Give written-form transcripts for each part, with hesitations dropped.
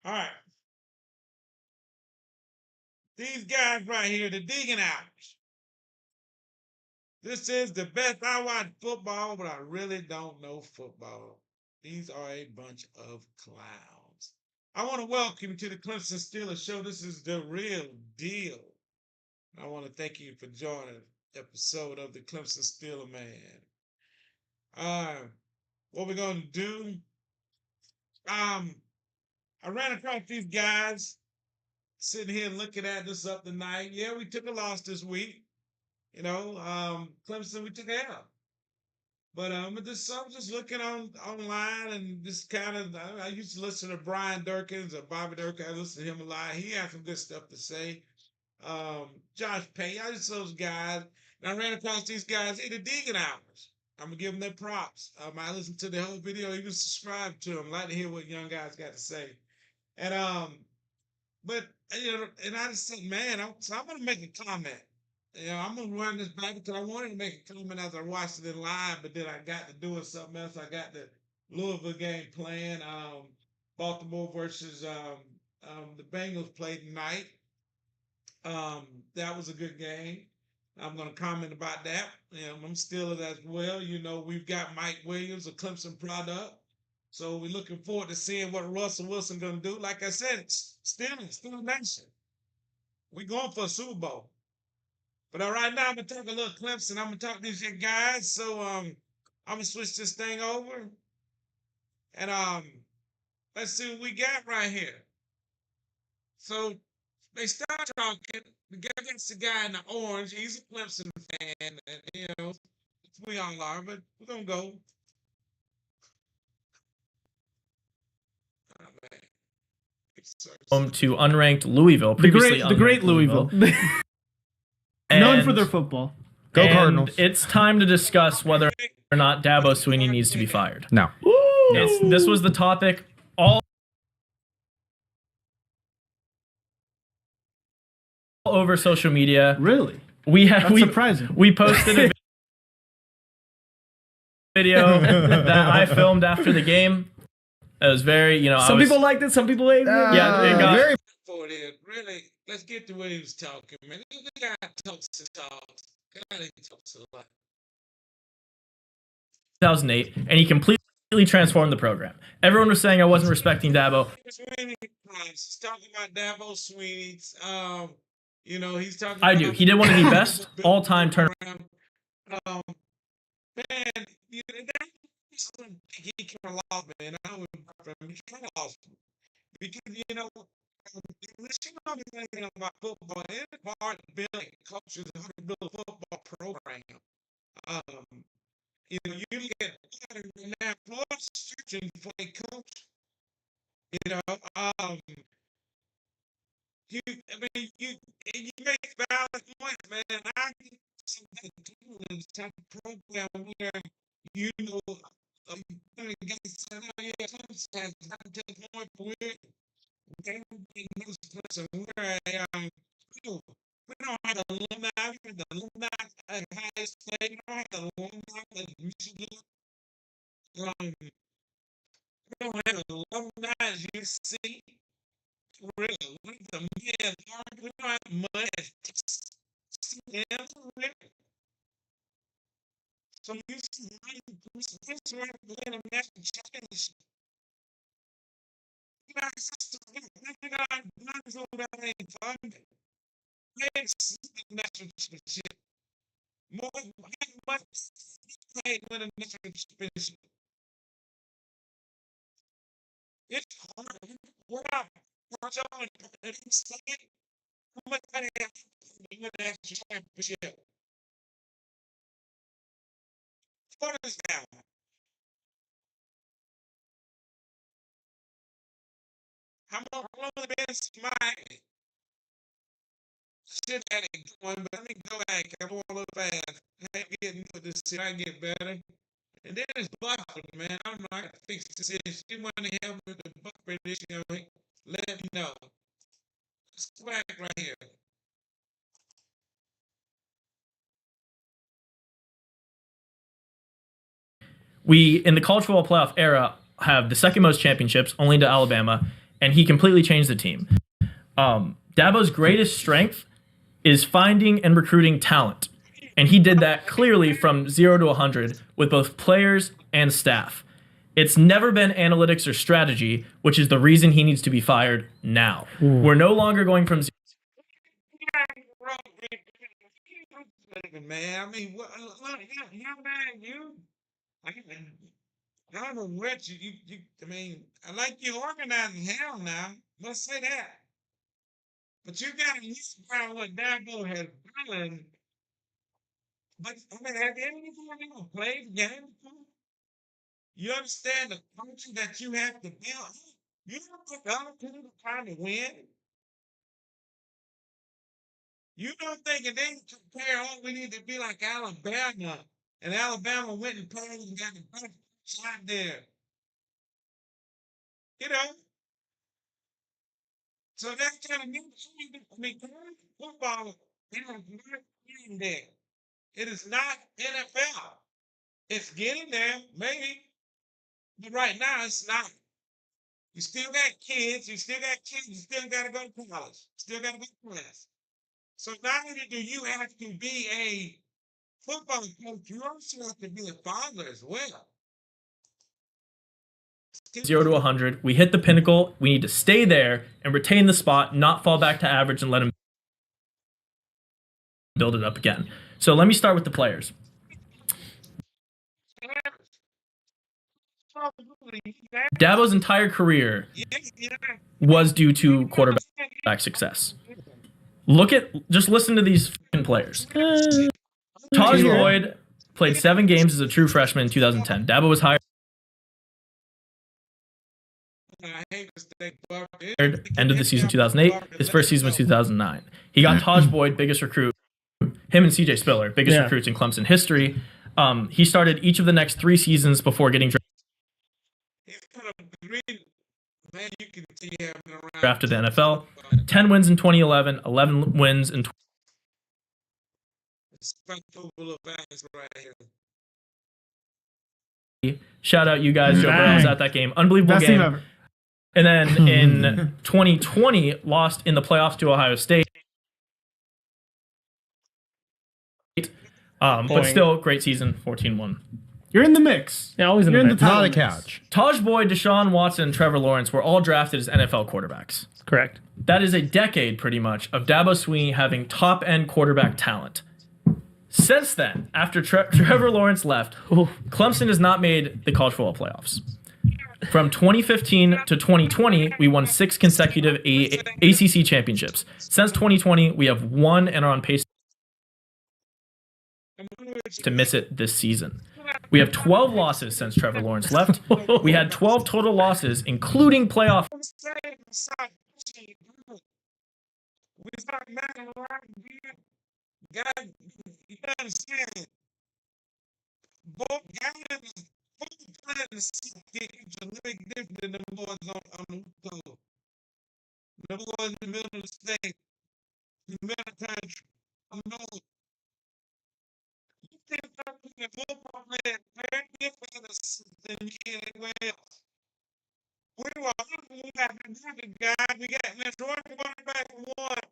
All right. These guys right here, the Degen Hours. This is the best. I watch football, but I really don't know football. These are a bunch of clowns. I want to welcome you to the Clemson Steelers show. This is the real deal. I want to thank you for joining episode of the Clemson Steeler Man. What we're gonna do? Um, I ran across these guys sitting here looking at this up tonight. Yeah, we took a loss this week. Clemson, we took a L. But I'm just looking online and just kind of I used to listen to Brian Durkins or Bobby Durkin. I listen to him a lot. He had some good stuff to say. Josh Payne, I just those guys. And I ran across these guys. Hey, the Deegan Hours. I'm gonna give them their props. I listened to the whole video, even subscribe to them. Like to hear what young guys got to say. And but and I just said, man, I'm gonna make a comment. I'm gonna run this back because I wanted to make a comment as I watched it in live, but then I got to doing something else. I got the Louisville game playing. Baltimore versus the Bengals played tonight. That was a good game. I'm gonna comment about that. I'm still as well. We've got Mike Williams, a Clemson product. So we're looking forward to seeing what Russell Wilson gonna do. Like I said, still nation. We going for a Super Bowl. But all right, now I'm gonna talk a little Clemson. I'm gonna talk to these guys. So I'm gonna switch this thing over. And let's see what we got right here. So they start talking. The guy gets the guy in the orange. He's a Clemson fan, and we all are, but we're gonna go. Oh, man. To unranked Louisville, previously the great Louisville. Known for their football. Go Cardinals. It's time to discuss whether or not Dabo Swinney needs to be fired. No. This was the topic all over social media. Really? That's surprising. We posted a video that I filmed after the game. It was very, some people liked it, some people hated it. Yeah, it got very. Really, let's get to what he was talking, man. The guy talks and talks. God, he talks a lot. 2008, and he completely transformed the program. Everyone was saying I wasn't respecting Dabo. He's talking about Dabo Swinney. He's talking. I do. He did one of the best all-time turnaround. Man, he kind of lost, man. I don't remember. He kind of lost because unless you know anything about football, it's hard to build a culture, it's hard to build a football program. You look at now, Florida searching for a coach. You make valid points, man. I get something to do in this type of program where guys say, oh yeah, Clemson has got to take one for it. We don't have the alumni. We have the alumni at Ohio State. We don't have the alumni at Michigan. We don't have the alumni as UC. Really, we the men. We don't have money as Texas. Really. So you see, this right win a national championship. You got guys over there ain't funded. They national championship. More much paid with a national championship. It's hard. What up? What's on the state? How much money have you win a national championship? What is that? How long have they been smiling? Shit had it going, but let me go back. I'm going a little fast. I ain't getting with this shit. I get better. And then it's Buffalo, man. I don't know. I got to fix this. If you want to help me with the Buffalo this year, let me know. Let's go back right here. We, in the college football playoff era, have the second most championships, only to Alabama, and he completely changed the team. Dabo's greatest strength is finding and recruiting talent, and he did that clearly from 0 to 100 with both players and staff. It's never been analytics or strategy, which is the reason he needs to be fired now. We're no longer going from man. I mean, look, how bad you? I don't know what you. I mean, I like you organizing hell now. Let's say that. But you got to use what Dabo has done. But I mean, have anyone ever played the game before? You understand the function that you have to build. You don't think other people are trying to win. You don't think if they compare, oh, we need to be like Alabama, and Alabama went and played and got the best shot there. You know? So that's kind of new. I mean, college football is not getting there. It is not NFL. It's getting there, maybe. But right now, it's not. You still got kids. You still got to go to college. Still got to go to class. So not only do you have to be a football coach, you also have to be a father as well. 0 to 100. We hit the pinnacle. We need to stay there and retain the spot, not fall back to average and let him build it up again. So let me start with the players. Dabo's entire career was due to quarterback success. Just listen to these players. Taj Lloyd played 7 games as a true freshman in 2010. Dabo was hired end of the season 2008. His first season was 2009. He got Taj Boyd, biggest recruit. Him and CJ Spiller, biggest recruits in Clemson history. He started each of the next 3 seasons before getting drafted to the NFL. 10 wins in 2011, 11 wins in Shout out you guys. Joe Burrow was at that game. Unbelievable Best game. team ever. And then in 2020, lost in the playoffs to Ohio State. But still, great season, 14-1. You're in the mix. Yeah, always in You're the in mix. the Not a title couch. Taj Boyd, Deshaun Watson, and Trevor Lawrence were all drafted as NFL quarterbacks. Correct. That is a decade, pretty much, of Dabo Swinney having top-end quarterback talent. Since then, after Trevor Lawrence left, Clemson has not made the college football playoffs. From 2015 to 2020, we won 6 consecutive ACC championships. Since 2020, we have won and are on pace to miss it this season. We have 12 losses since Trevor Lawrence left. We had 12 total losses, including playoff. You understand? Both guys, both players get a little bit different than the boys on the coast. The boys in the middle of the state, the middle of the country, up north. You think that football players very different than anywhere else. We were we got the guys, we got majority quarterback one.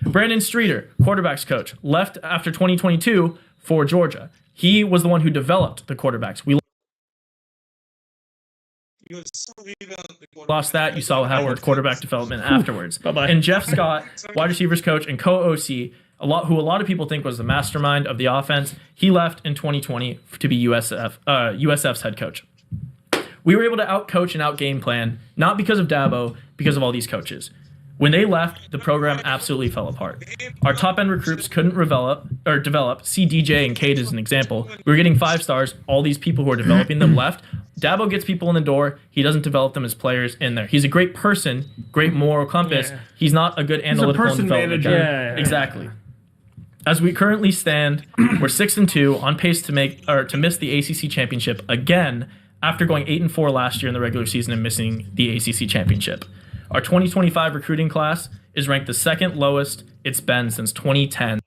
Brandon Streeter, quarterbacks coach, left after 2022 for Georgia. He was the one who developed the quarterbacks. We lost that. You saw Howard quarterback development afterwards. Bye-bye. And Jeff Scott, wide receivers coach and co-OC, who a lot of people think was the mastermind of the offense, he left in 2020 to be USF's head coach. We were able to out-coach and out-game plan, not because of Dabo, because of all these coaches. When they left, the program absolutely fell apart. Our top-end recruits couldn't develop. See DJ and Cade as an example. We were getting 5 stars. All these people who are developing them left. Dabo gets people in the door. He doesn't develop them as players in there. He's a great person, great moral compass. Yeah. He's not a good analytical person and development manager. guy. Yeah. Exactly. As we currently stand, we're 6-2, on pace to miss the ACC championship again after going 8-4 last year in the regular season and missing the ACC championship. Our 2025 recruiting class is ranked the second lowest it's been since 2010,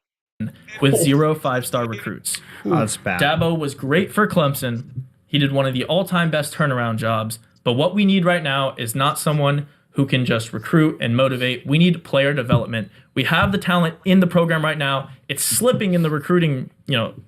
with 0 5-star recruits. Oh, that's bad. Dabo was great for Clemson. He did one of the all-time best turnaround jobs. But what we need right now is not someone who can just recruit and motivate. We need player development. We have the talent in the program right now. It's slipping in the recruiting,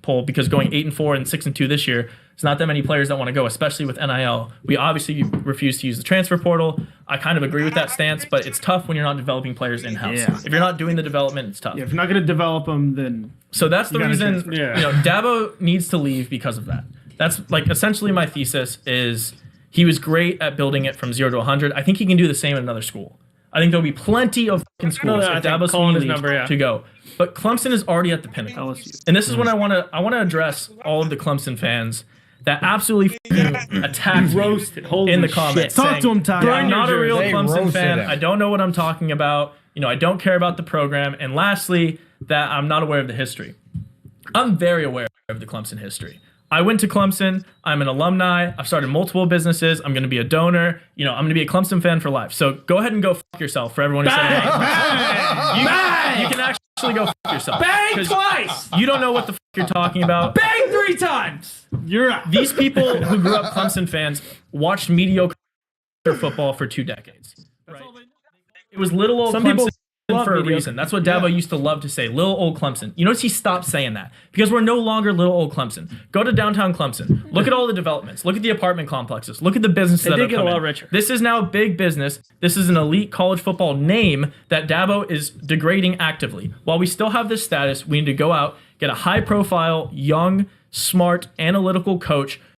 poll because going 8-4 and 6-2 this year, there's not that many players that want to go, especially with NIL. We obviously refuse to use the transfer portal. I kind of agree with that stance, but it's tough when you're not developing players in-house. Yeah. If you're not doing the development, it's tough. Yeah, if you're not going to develop them, then So that's the gotta reason, transfer. Yeah. Dabo needs to leave because of that. That's essentially my thesis is he was great at building it from 0 to 100. I think he can do the same at another school. I think there'll be plenty of fucking schools I if think Dabo's calling his leaves number, yeah. to go. But Clemson is already at the pinnacle. LSU. And this is when I want to address all of the Clemson fans that absolutely attacked me in the comments. Talk to him, Ty. I'm not a real They Clemson roasted fan. him. I don't know what I'm talking about. I don't care about the program. And lastly, that I'm not aware of the history. I'm very aware of the Clemson history. I went to Clemson. I'm an alumni. I've started multiple businesses. I'm going to be a donor. I'm going to be a Clemson fan for life. So go ahead and go fuck yourself for everyone who said you can actually go fuck yourself. Bang 'Cause twice! You don't know what the fuck you're talking about. Bang 3 times! You're out. These people who grew up Clemson fans watched mediocre football for 2 decades. Right? It was little old Some Clemson people love for a mediocre. reason. That's what Dabo used to love to say, little old Clemson. You notice he stopped saying that because we're no longer little old Clemson. Go to downtown Clemson. Look at all the developments. Look at the apartment complexes. Look at the businesses that did have get a come lot in. richer. This is now big business. This is an elite college football name that Dabo is degrading actively. While we still have this status, we need to go out, get a high-profile, young, smart, analytical coach